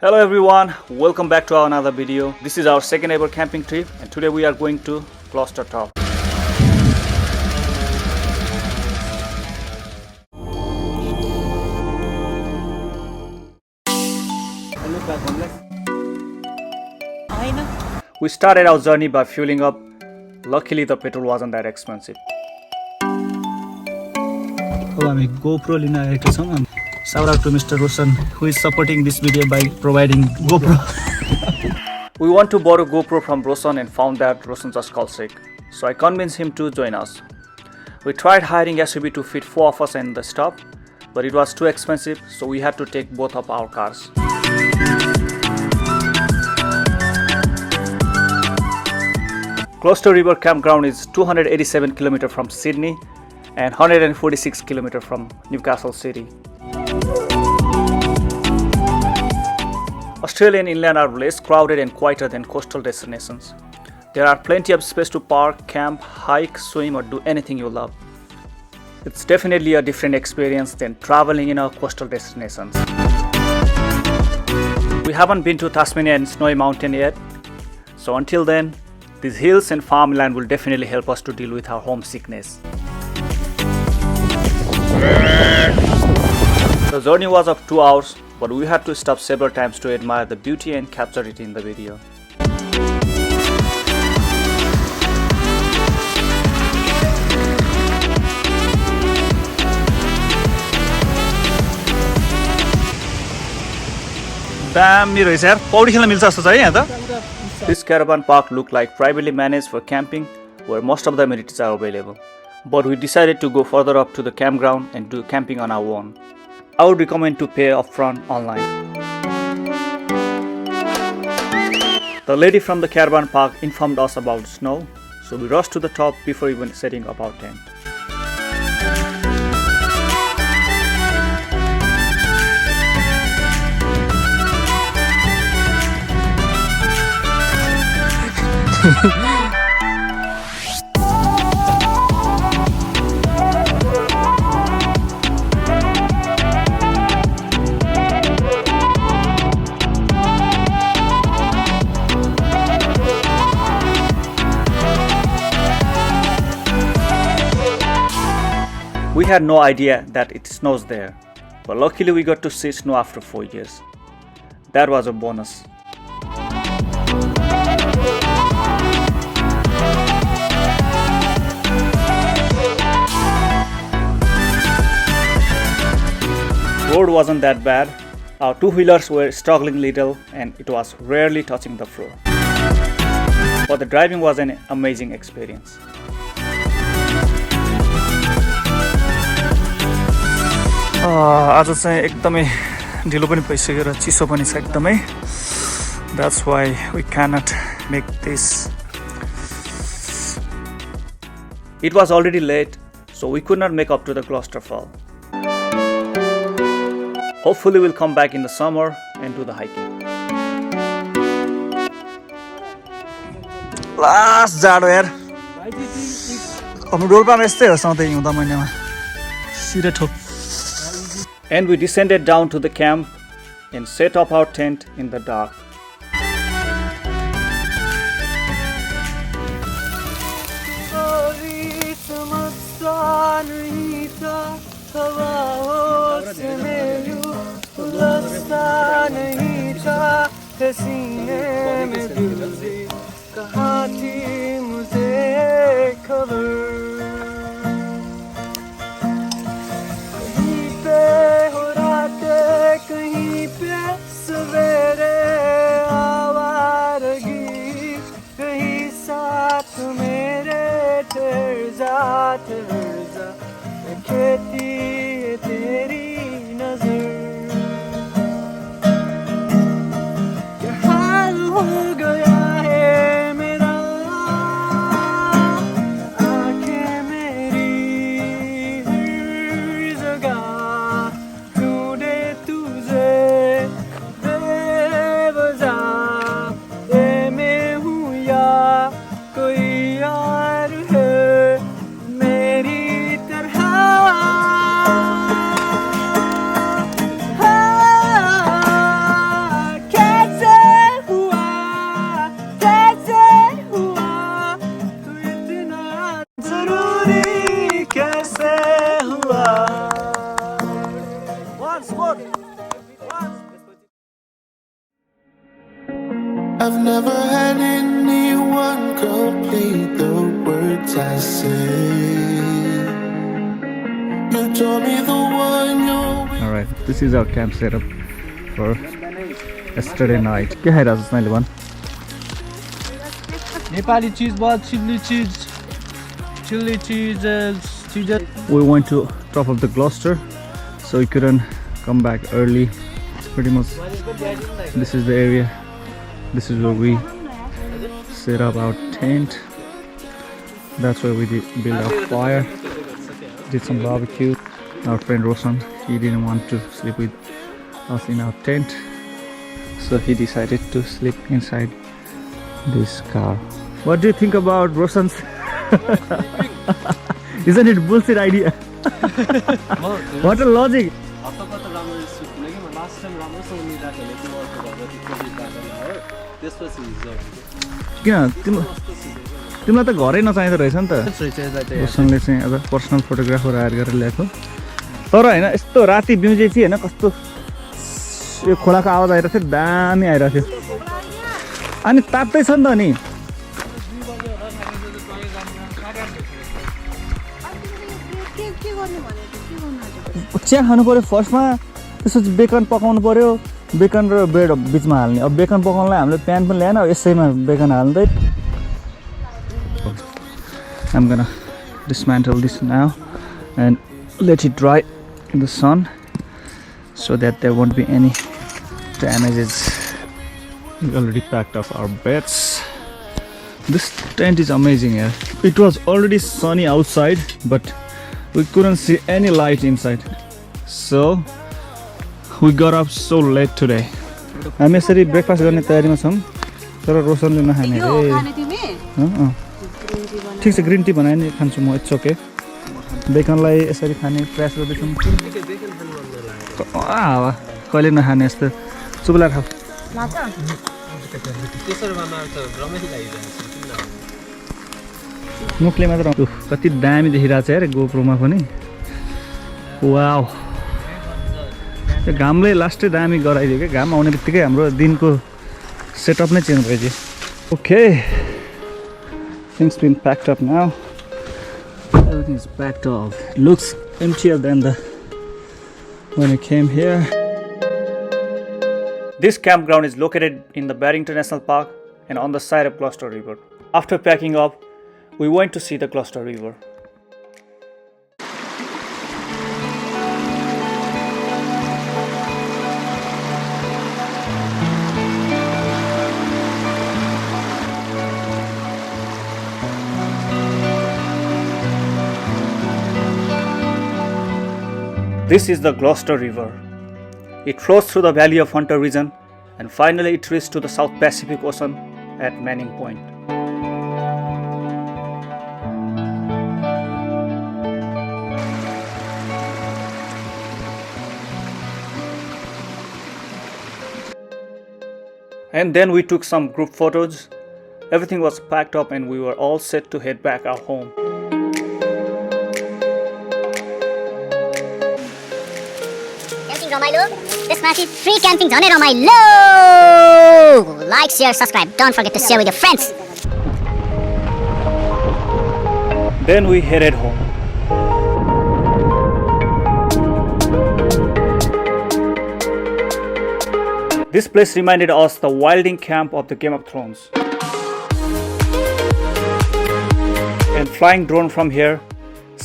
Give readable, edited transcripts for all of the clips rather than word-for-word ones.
Hello everyone, welcome back to our another video. This is our second ever camping trip and today we are going to Gloucester Top. We started our journey by fueling up. Luckily the petrol wasn't that expensive. GoPro shout out to Mr. Roshan who is supporting this video by providing GoPro. We want to borrow GoPro from Roshan and found that Roshan just called sick. So I convinced him to join us. We tried hiring SUV to fit 4 of us in the stop, but it was too expensive, so we had to take both of our cars. Gloucester River Campground is 287 km from Sydney and 146 km from Newcastle City. Australian inland are less crowded and quieter than coastal destinations. There are plenty of space to park, camp, hike, swim or do anything you love. It's definitely a different experience than traveling in our coastal destinations. We haven't been to Tasmania and Snowy Mountain yet, so until then, these hills and farmland will definitely help us to deal with our homesickness. The journey was of 2 hours, but we had to stop several times to admire the beauty and capture it in the video. This caravan park looked like privately managed for camping, where most of the amenities are available. But we decided to go further up to the campground and do camping on our own. I would recommend to pay upfront online. The lady from the caravan park informed us about snow, so we rushed to the top before even setting up our tent. We had no idea that it snows there, but luckily we got to see snow after 4 years. That was a bonus. Road wasn't that bad. Our two-wheelers were struggling little and it was rarely touching the floor. But the driving was an amazing experience. आज चाहिँ एकदमै ढिलो पनि भइसक्यो र चिसो पनि छ एकदमै. That's why we cannot make this. It was already late, so we could not make up to the Gloucester Fall. Hopefully we'll come back in the summer and do the hiking. Last जाडो यार. अब रोडमा यस्तै हो सधैँ हिउँदा महिनामा. सिधै ठोक. And we descended down to the camp and set up our tent in the dark. I've never had anyone complete the words I say. You told me the one you're. Alright, this is our camp setup for yesterday night. के है राजेश नाइले भन? Nepali cheese ball, chili cheese, cheese. We went to top of the Gloucester, so we couldn't come back early. It's pretty much. This is the area. This is where we set up our tent. That's where we build our fire. Did some barbecue. Our friend Roshan, he didn't want to sleep with us in our tent, so he decided to sleep inside this car. What do you think about Roshan's? Isn't it bullshit idea? What a logic! किन तिमीलाई त घरै नचाहिँदो रहेछ नि त रोशनले चाहिँ अब personal photographer higher गरेर ल्याएको तर हैन यस्तो राति बिउजेपछि हैन कस्तो यो खोलाको आवाज आइरहेको थियो दामी आइरहेको थियो अनि तात्दै छ नि त नि चिया खानु पर्यो फर्स्टमा त्यसपछि बेकन पकाउनु पर्यो बेकन र ब्रेड बिचमा हाल्ने अब बेकन पकाउनलाई हामीले प्यान पनि ल्याएन यसैमा बेकन हाल्दै I'm gonna dismantle this now and let it dry in the sun so that there won't be any damages. We already packed up our beds. This tent is amazing here. It was already sunny outside but we couldn't see any light inside, so we got up so late today. हामी यसरी breakfast गर्ने तयारीमा छौं तर रोशनले नखाने रे ठीक छ ग्रीन टी बनाए नि खान्छु म इट्स ओके बेकनलाई यसरी खाने प्रयास गर्दैछु हावा कहिले नखाने यस्तो चुबला खाऊ मुखले मात्र कति दामी देखिरहेको छ यार गोप्रोमा पनि वाउ यो घामले लास्टै दामी गराइदियो क्या घाम आउने बित्तिकै हाम्रो दिनको सेटअप नै चेन्ज भइदियो okay things been packed up now. Everything is packed up. It looks emptier than when we came here. This campground is located in the Barrington National Park and on the side of Gloucester River. After packing up, we went to see the Gloucester River. This is the Gloucester River. It flows through the valley of Hunter region and finally it reaches to the South Pacific Ocean at Manning Point. And then we took some group photos. Everything was packed up and we were all set to head back our home. This massive free camping zone रमाइलो. Like, share, subscribe. Don't forget to share with your friends. Then we headed home. This place reminded us the wilding camp of the Game of Thrones. And flying drone from here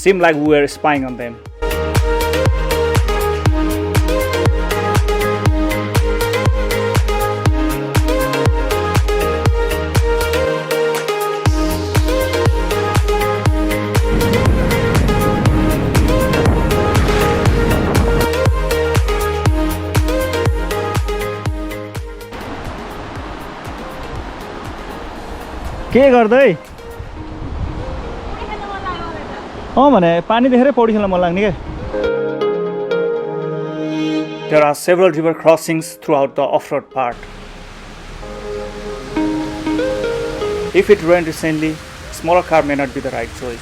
seemed like we were spying on them. के गर्दै भने पानी देखेरै पौडी खेल्न मन लाग्ने के There are several river crossings throughout the off-road part. If it rained recently, smaller car may not be the right choice.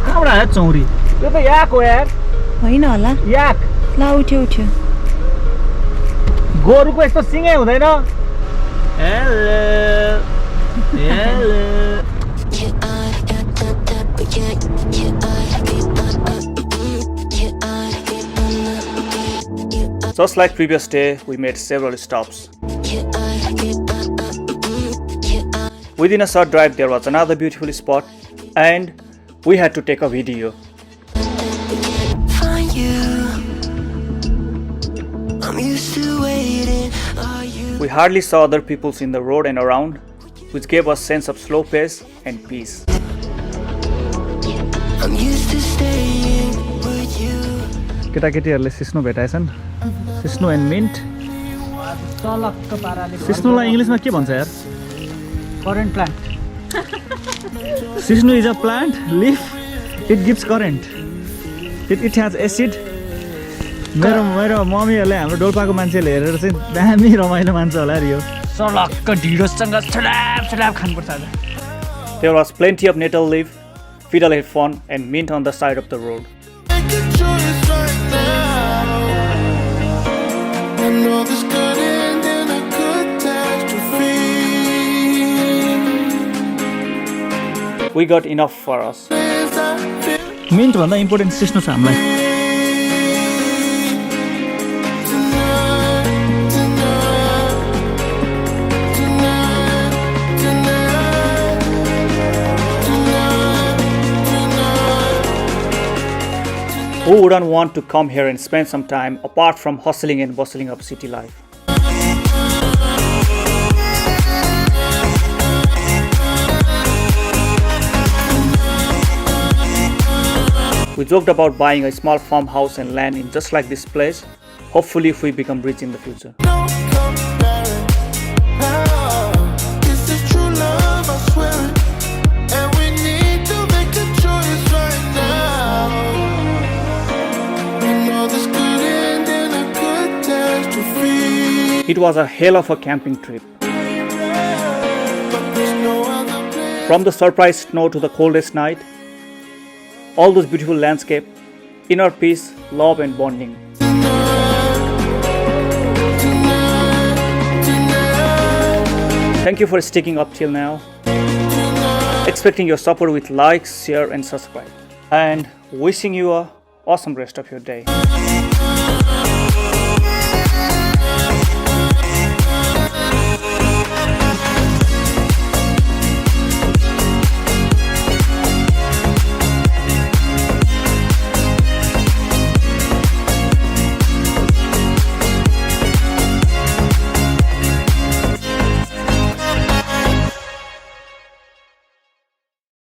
कहाँबाट आयो चौरी त्यो त याक हो यार हैन होला याक ल उठ्यो गोरुको यस्तो सिङै हुँदैन hello hello Just like previous day, we made several stops. Within a short drive, there was another beautiful spot, and we had to take a video. We hardly saw other people in the road and around, which gave us a sense of slow pace and peace. केटाकेटीहरूले सिस्नो भेटाएछन् सिस्नो end minute सिस्नोलाई इङ्ग्लिसमा के भन्छ यार current plant सिस्नो is a plant लिफ it gives current it has acid मेरो मम्मीहरूले हाम्रो डोल्पाको मान्छेले हेरेर चाहिँ दामी रमाइलो मान्छ होला यो सलक्क ढिँडोसँग छलाप छलाप खानुपर्छ आज There was plenty of nettle leaf, fiddle headphone and mint on the side of the road. Make a choice right now. I know this could end in a catastrophe. We got enough for us. Minute भन्दा important सिस्नो छ हामीलाई Who wouldn't want to come here and spend some time apart from hustling and bustling of city life? We joked about buying a small farmhouse and land in just like this place, hopefully if we become rich in the future. Don't compare it. This is true love, I swear it. And we need to make a choice right now. I know this could end in a catastrophe. It was a hell of a camping trip. But there's no other place. From the surprise snow to the coldest night, all those beautiful landscape, inner peace, love and bonding. Thank you for sticking up till now. Expecting your support with likes, share and subscribe. And wishing you a awesome rest of your day.